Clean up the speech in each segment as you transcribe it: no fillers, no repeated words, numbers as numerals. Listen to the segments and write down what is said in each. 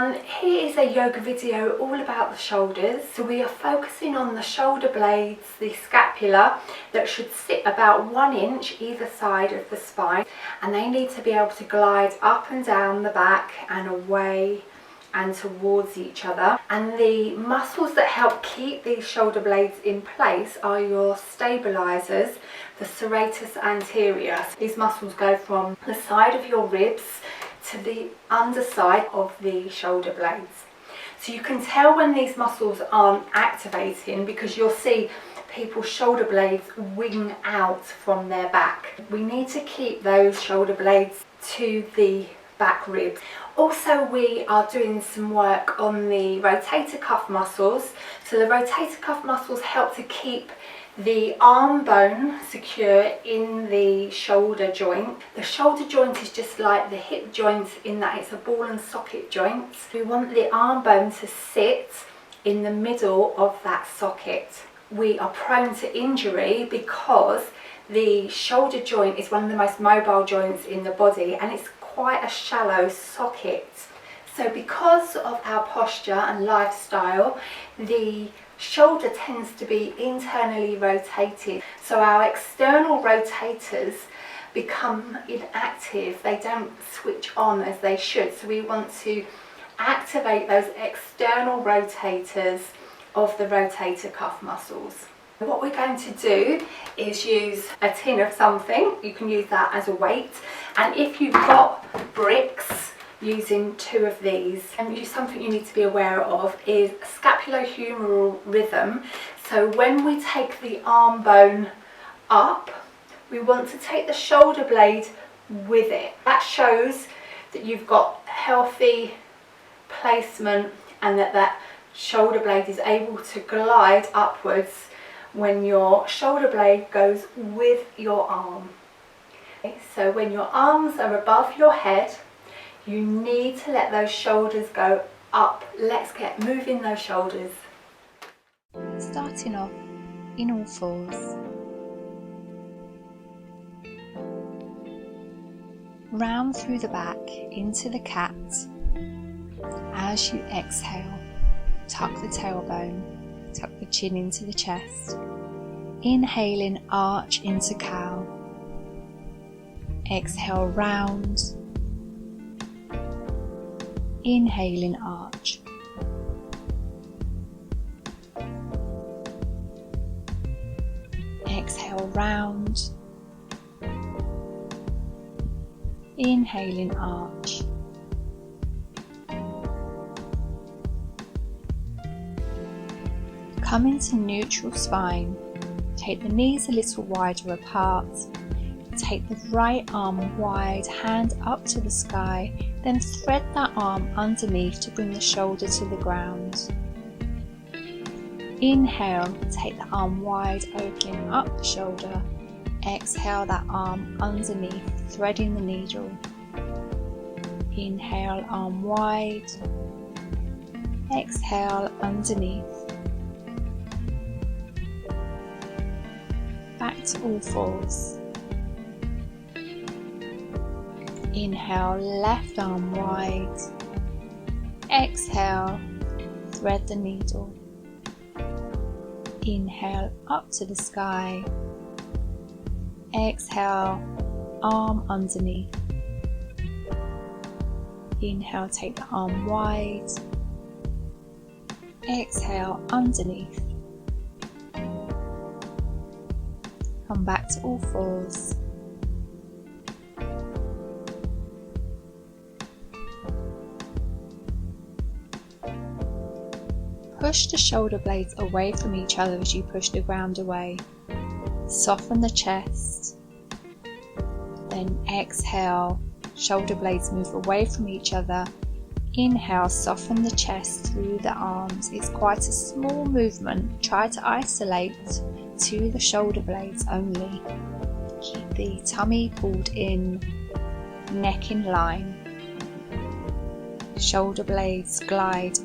everyone, here is a yoga video all about the shoulders. So we are focusing on the shoulder blades, the scapula, that should sit about 1 inch either side of the spine, and they need to be able to glide up and down the back and away and towards each other. And the muscles that help keep these shoulder blades in place are your stabilizers, the serratus anterior. These muscles go from the side of your ribs to the underside of the shoulder blades. So you can tell when these muscles aren't activating because you'll see people's shoulder blades wing out from their back. We need to keep those shoulder blades to the back ribs. Also, we are doing some work on the rotator cuff muscles. So the rotator cuff muscles help to keep the arm bone secure in the shoulder joint. The shoulder joint is just like the hip joint in that it's a ball and socket joint. We want the arm bone to sit in the middle of that socket. We are prone to injury because the shoulder joint is one of the most mobile joints in the body, and it's quite a shallow socket. So because of our posture and lifestyle, the shoulder tends to be internally rotated, so our external rotators become inactive. They don't switch on as they should, so we want to activate those external rotators of the rotator cuff muscles. What we're going to do is use a tin of something. You can use that as a weight, and if you've got bricks, using 2 of these. And something you need to be aware of is scapulohumeral rhythm. So when we take the arm bone up, we want to take the shoulder blade with it. That shows that you've got healthy placement and that shoulder blade is able to glide upwards when your shoulder blade goes with your arm. Okay, so when your arms are above your head, you need to let those shoulders go up. Let's get moving those shoulders. Starting off in all fours. Round through the back into the cat. As you exhale, tuck the tailbone, tuck the chin into the chest. Inhaling, arch into cow. Exhale, round. Inhaling, arch. Exhale, round. Inhaling, arch. Come into neutral spine. Take the knees a little wider apart. Take the right arm wide, hand up to the sky, then thread that arm underneath to bring the shoulder to the ground. Inhale, take the arm wide, opening up the shoulder. Exhale, that arm underneath, threading the needle. Inhale, arm wide. Exhale, underneath. Back to all fours. Inhale, left arm wide. Exhale, thread the needle. Inhale, up to the sky. Exhale, arm underneath. Inhale, take the arm wide. Exhale, underneath. Come back to all fours. Push the shoulder blades away from each other as you push the ground away. Soften the chest. Then exhale, shoulder blades move away from each other. Inhale, soften the chest through the arms. It's quite a small movement. Try to isolate to the shoulder blades only. Keep the tummy pulled in, neck in line. Shoulder blades glide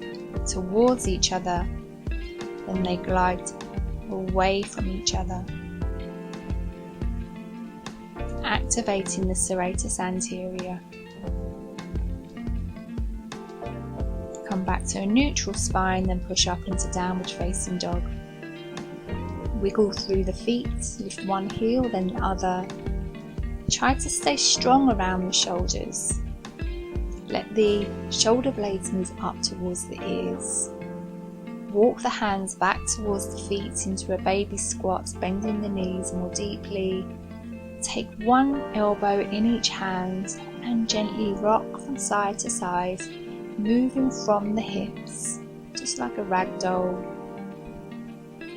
towards each other, then they glide away from each other. Activating the serratus anterior. back to a neutral spine, then push up into downward facing dog. Wiggle through the feet, lift one heel then the other. Try to stay strong around the shoulders. Let the shoulder blades move up towards the ears. Walk the hands back towards the feet into a baby squat, bending the knees more deeply. Take one elbow in each hand and gently rock from side to side, moving from the hips, just like a rag doll.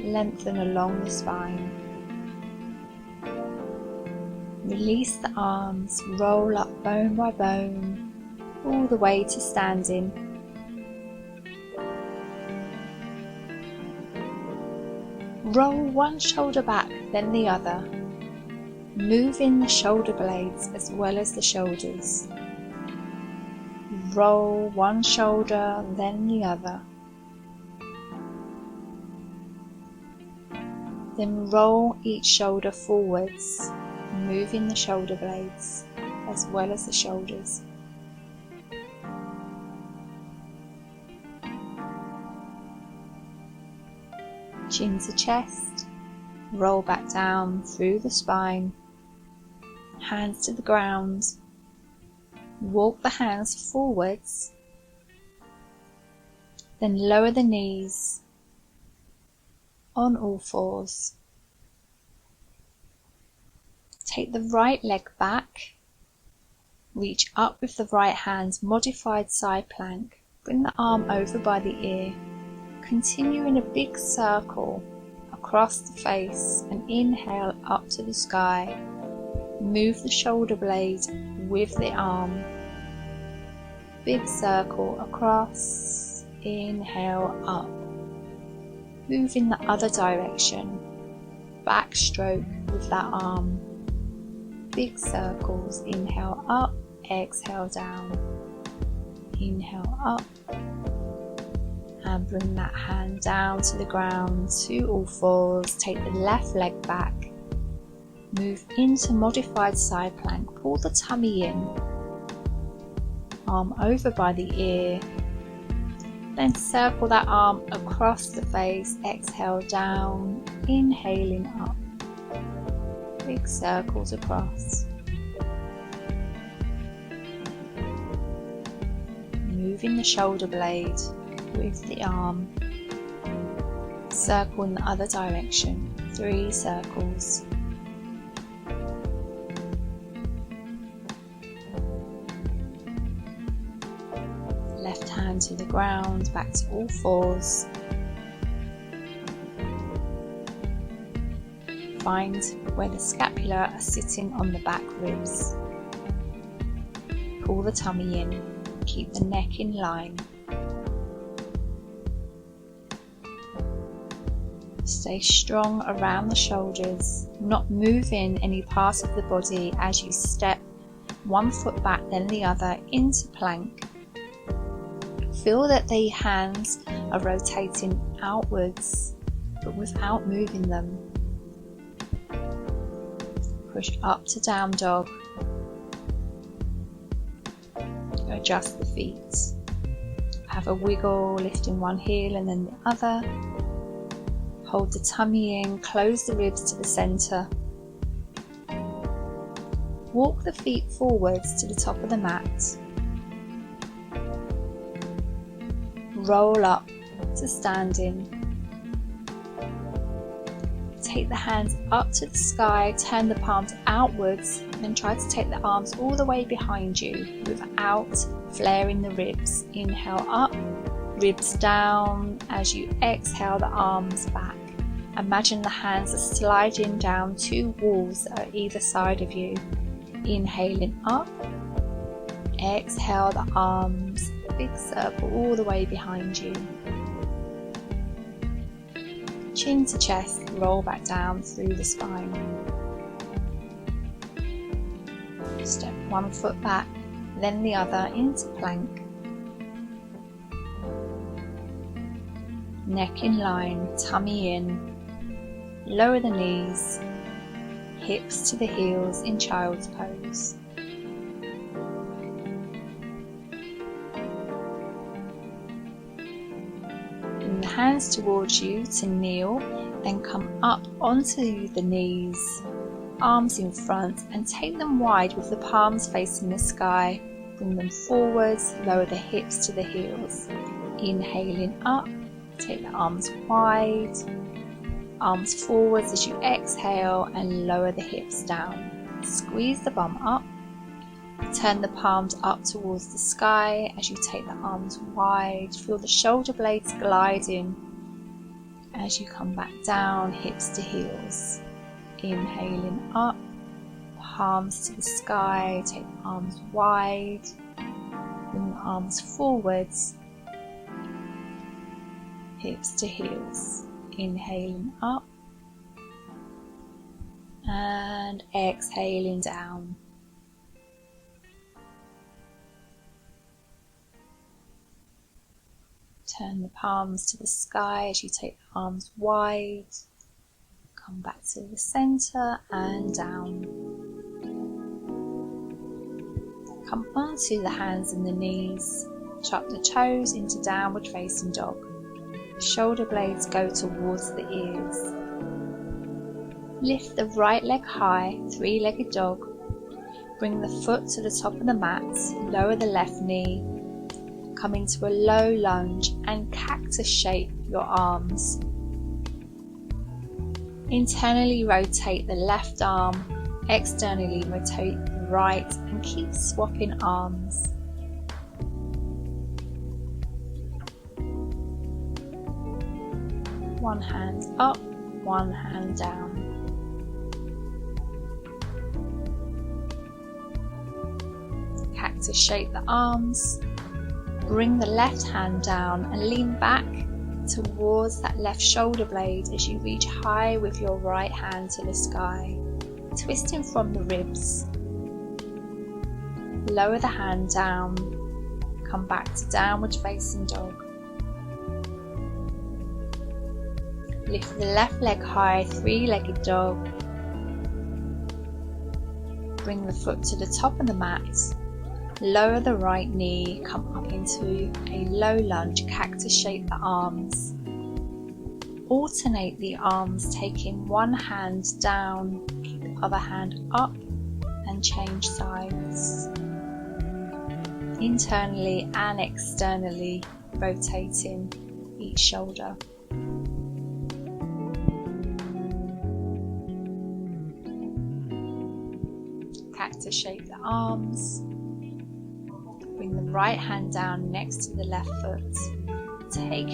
Lengthen along the spine. Release the arms, roll up bone by bone, all the way to standing. Roll one shoulder back, then the other. Move in the shoulder blades as well as the shoulders. Roll one shoulder, then the other. Then roll each shoulder forwards, moving the shoulder blades as well as the shoulders. Chin to chest, roll back down through the spine, hands to the ground, walk the hands forwards, then lower the knees on all fours. Take the right leg back, reach up with the right hand, modified side plank, bring the arm over by the ear. Continue in a big circle across the face and inhale up to the sky. Move the shoulder blade with the arm. Big circle across, inhale up. Move in the other direction, backstroke with that arm. Big circles, inhale up, exhale down. Inhale up. And bring that hand down to the ground to all fours. Take the left leg back. Move into modified side plank. Pull the tummy in. Arm over by the ear. Then circle that arm across the face. Exhale down. Inhaling up. Big circles across. Moving the shoulder blade with the arm. Circle in the other direction. 3 circles. Left hand to the ground, back to all fours. Find where the scapula are sitting on the back ribs. Pull the tummy in. Keep the neck in line. Stay strong around the shoulders, not moving any part of the body as you step one foot back then the other into plank. Feel that the hands are rotating outwards, but without moving them. Push up to down dog. Adjust the feet. Have a wiggle, lifting one heel and then the other. Hold the tummy in, close the ribs to the center. Walk the feet forwards to the top of the mat. Roll up to standing. Take the hands up to the sky, turn the palms outwards, and try to take the arms all the way behind you without flaring the ribs. Inhale up, ribs down. As you exhale, the arms back. Imagine the hands are sliding down 2 walls that are either side of you. Inhaling up, exhale the arms, big circle all the way behind you. Chin to chest, roll back down through the spine. Step one foot back, then the other into plank. Neck in line, tummy in. Lower the knees, hips to the heels in child's pose. hands towards you to kneel, then come up onto the knees, arms in front, and take them wide with the palms facing the sky. Bring them forwards, lower the hips to the heels. Inhaling up, take the arms wide, arms forwards as you exhale, and lower the hips down. Squeeze the bum up, turn the palms up towards the sky as you take the arms wide. Feel the shoulder blades gliding as you come back down, hips to heels. Inhaling up, palms to the sky, take the arms wide, bring the arms forwards, hips to heels. Inhaling up and exhaling down. Turn the palms to the sky as you take the arms wide. Come back to the center and down. Come onto the hands and the knees. Tuck the toes into downward facing dog. Shoulder blades go towards the ears. Lift the right leg high, three-legged dog. Bring the foot to the top of the mat. Lower the left knee. Come into a low lunge and cactus shape your arms. Internally rotate the left arm, externally rotate the right, and keep swapping arms. One hand up, one hand down. Cactus shape the arms. Bring the left hand down and lean back towards that left shoulder blade as you reach high with your right hand to the sky, twisting from the ribs. Lower the hand down, come back to downward facing dog. Lift the left leg high, three-legged dog. Bring the foot to the top of the mat. Lower the right knee, come up into a low lunge, cactus shape the arms. Alternate the arms, taking one hand down, keep the other hand up, and change sides. Internally and externally rotating each shoulder. Cactus shape the arms. Bring the right hand down next to the left foot. Take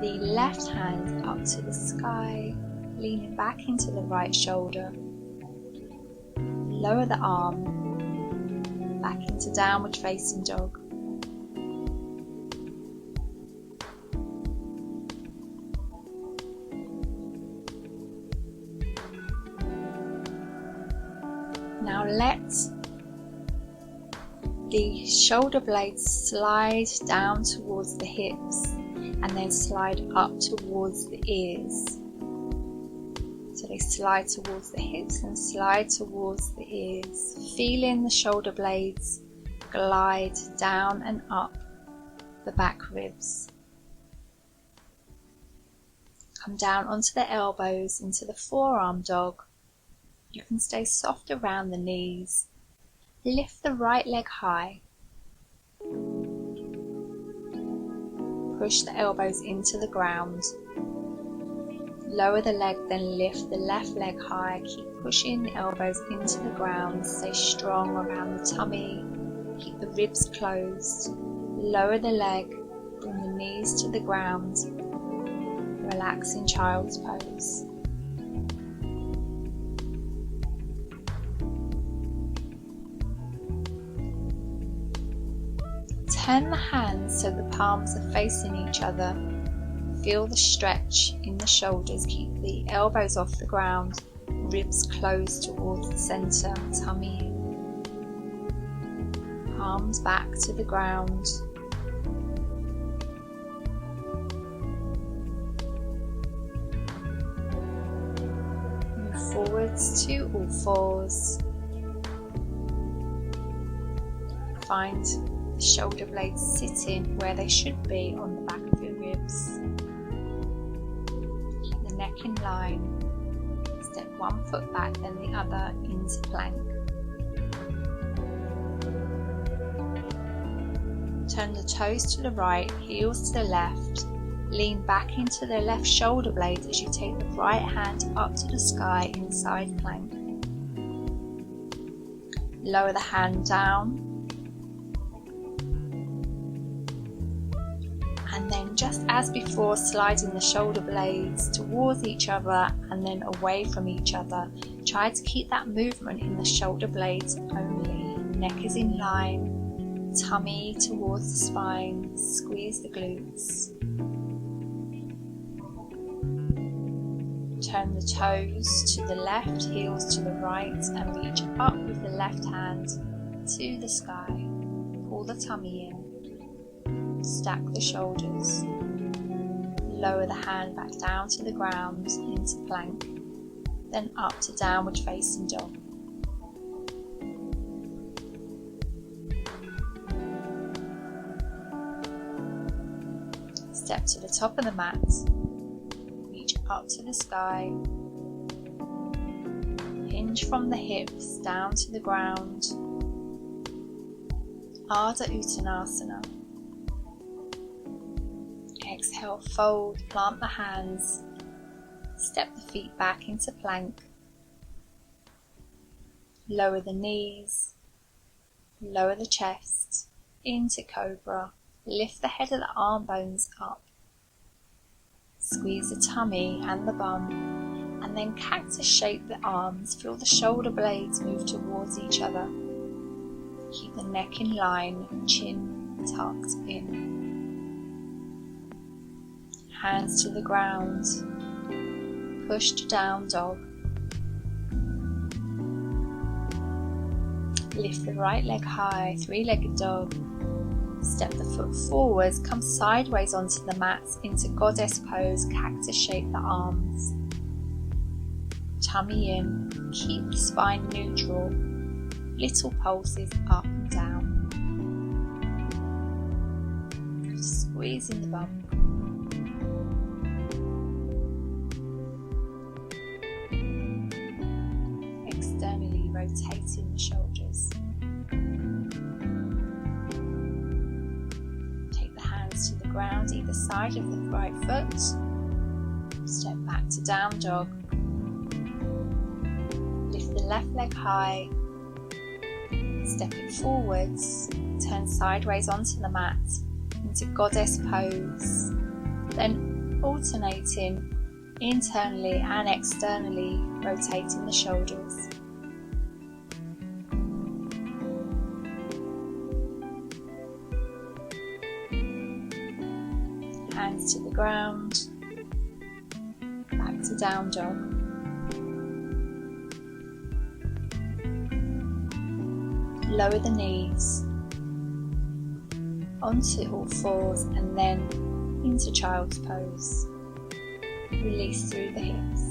the left hand up to the sky, leaning back into the right shoulder. Lower the arm, back into downward facing dog. Now let the shoulder blades slide down towards the hips and then slide up towards the ears. So they slide towards the hips and slide towards the ears, feeling the shoulder blades glide down and up the back ribs. Come down onto the elbows into the forearm dog. You can stay soft around the knees. Lift the right leg high. Push the elbows into the ground. Lower the leg, then lift the left leg high. Keep pushing the elbows into the ground. Stay strong around the tummy. Keep the ribs closed. Lower the leg, bring the knees to the ground. Relax in child's pose. Turn the hands so the palms are facing each other. Feel the stretch in the shoulders. Keep the elbows off the ground. Ribs closed towards the center. Tummy in. Palms back to the ground. Move forwards to all fours. Find the shoulder blades sitting where they should be on the back of your ribs. neck in line. Step one foot back, then the other into plank. Turn the toes to the right, heels to the left. Lean back into the left shoulder blade as you take the right hand up to the sky inside plank. Lower the hand down. And then just as before, sliding the shoulder blades towards each other and then away from each other. Try to keep that movement in the shoulder blades only. Neck is in line, tummy towards the spine, squeeze the glutes. Turn the toes to the left, heels to the right, and reach up with the left hand to the sky. Pull the tummy in. Stack the shoulders. Lower the hand back down to the ground into plank, then up to downward facing dog. Step to the top of the mat. Reach up to the sky. Hinge from the hips down to the ground. Ardha Uttanasana. Exhale, fold, plant the hands. Step the feet back into plank. Lower the knees. Lower the chest into cobra. Lift the head of the arm bones up. Squeeze the tummy and the bum, and then cactus shape the arms. Feel the shoulder blades move towards each other. Keep the neck in line, chin tucked in. Hands to the ground. Push to down dog. Lift the right leg high, three-legged dog. Step the foot forwards, come sideways onto the mat into goddess pose, cactus shape the arms. Tummy in, keep the spine neutral, little pulses up and down. Squeeze in the bum. Externally rotating the shoulders. To the ground either side of the right foot. Step back to down dog. Lift the left leg high. Step it forwards. Turn sideways onto the mat into goddess pose. Then alternating internally and externally, rotating the shoulders. Hands to the ground, back to down dog. Lower the knees, onto all fours and then into child's pose. Release through the hips.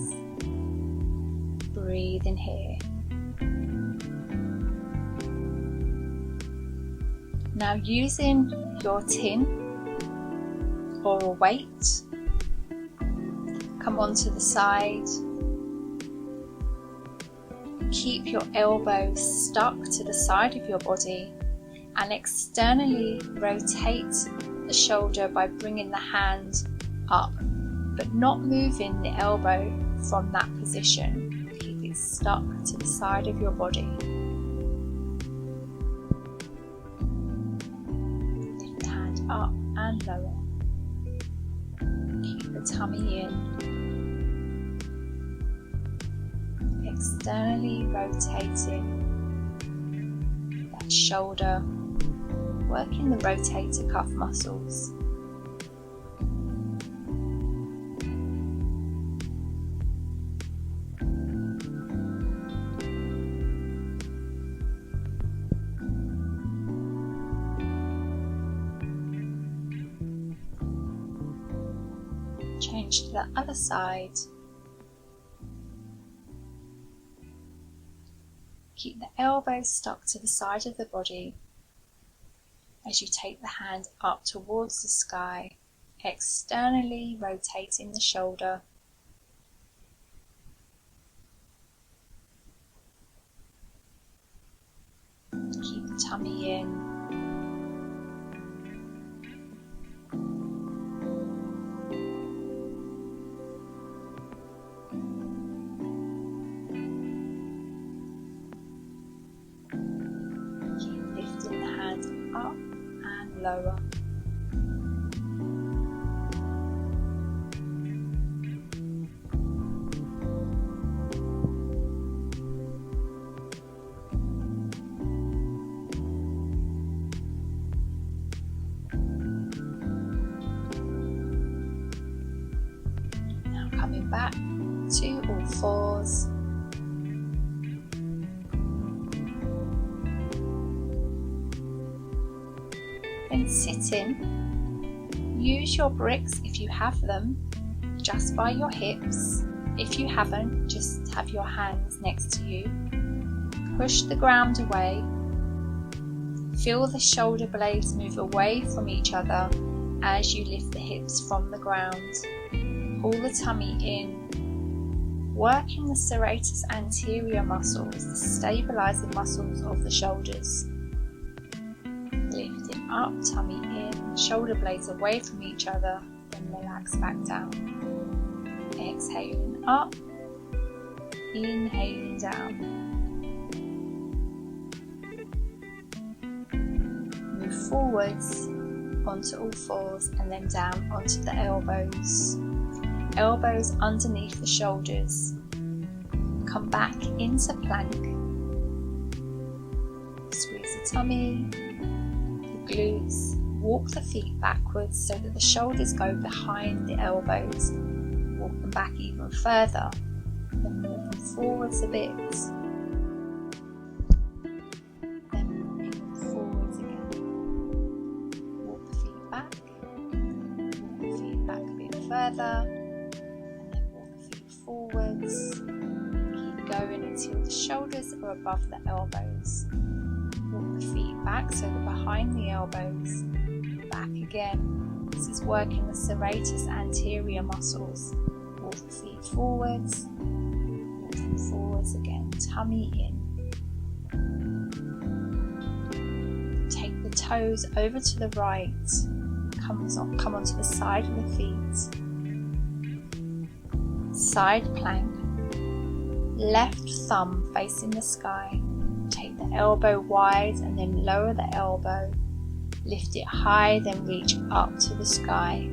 Breathe in here. Now using your tin or a weight, come onto the side. Keep your elbows stuck to the side of your body and externally rotate the shoulder by bringing the hand up, but not moving the elbow from that position. Keep it stuck to the side of your body. Lift the hand up and lower. Keep the tummy in. Externally rotating that shoulder, working the rotator cuff muscles. Change to the other side. Keep the elbows stuck to the side of the body as you take the hand up towards the sky, externally rotating the shoulder, tummy in. Keep lifting the hands up and lower. Coming back to all fours. Then sitting. Use your bricks if you have them, just by your hips. If you haven't, just have your hands next to you. Push the ground away. Feel the shoulder blades move away from each other as you lift the hips from the ground. Pull the tummy in, working the serratus anterior muscles, the stabilizing muscles of the shoulders. Lift it up, tummy in, shoulder blades away from each other, then relax back down. Exhaling up, inhaling down. Move forwards onto all fours and then down onto the elbows. Elbows underneath the shoulders. Come back into plank. Squeeze the tummy, the glutes. Walk the feet backwards so that the shoulders go behind the elbows. Walk them back even further. Then move them forwards a bit. Then move forwards again. Walk the feet back. Walk the feet back a bit further. Forwards. Keep going until the shoulders are above the elbows. Walk the feet back so they're behind the elbows. Back again. This is working the serratus anterior muscles. Walk the feet forwards. Walk them forwards again. Tummy in. Take the toes over to the right. Come onto the side of the feet. Side plank, left thumb facing the sky. Take the elbow wide and then lower the elbow. Lift it high, then reach up to the sky.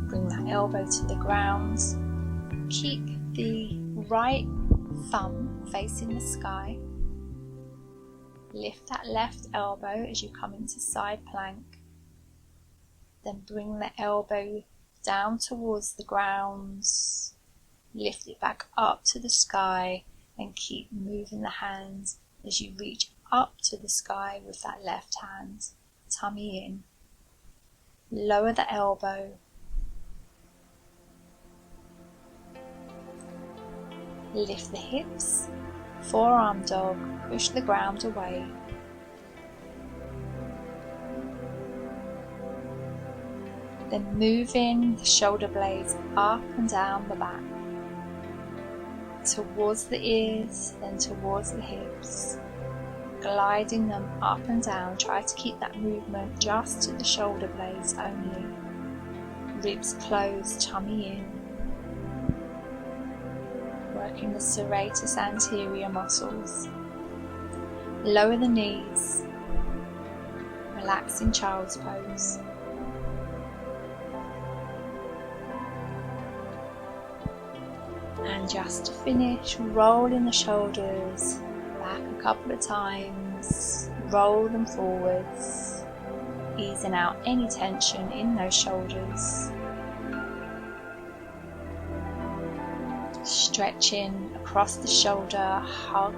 Bring that elbow to the ground. Keep the right thumb facing the sky. Lift that left elbow as you come into side plank. Then bring the elbow down towards the ground, lift it back up to the sky and keep moving the hands as you reach up to the sky with that left hand. Tummy in. Lower the elbow. Lift the hips. Forearm dog. Push the ground away. Then moving the shoulder blades up and down the back, towards the ears, then towards the hips, gliding them up and down. Try to keep that movement just to the shoulder blades only. Ribs closed, tummy in. Working the serratus anterior muscles. Lower the knees. Relax in child's pose. And just to finish, rolling the shoulders back a couple of times, roll them forwards, easing out any tension in those shoulders. Stretching across the shoulder, hug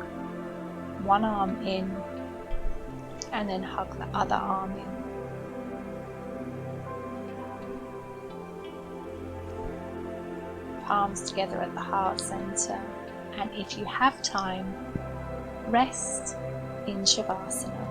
one arm in and then hug the other arm in. Palms together at the heart center, and if you have time, rest in Shavasana.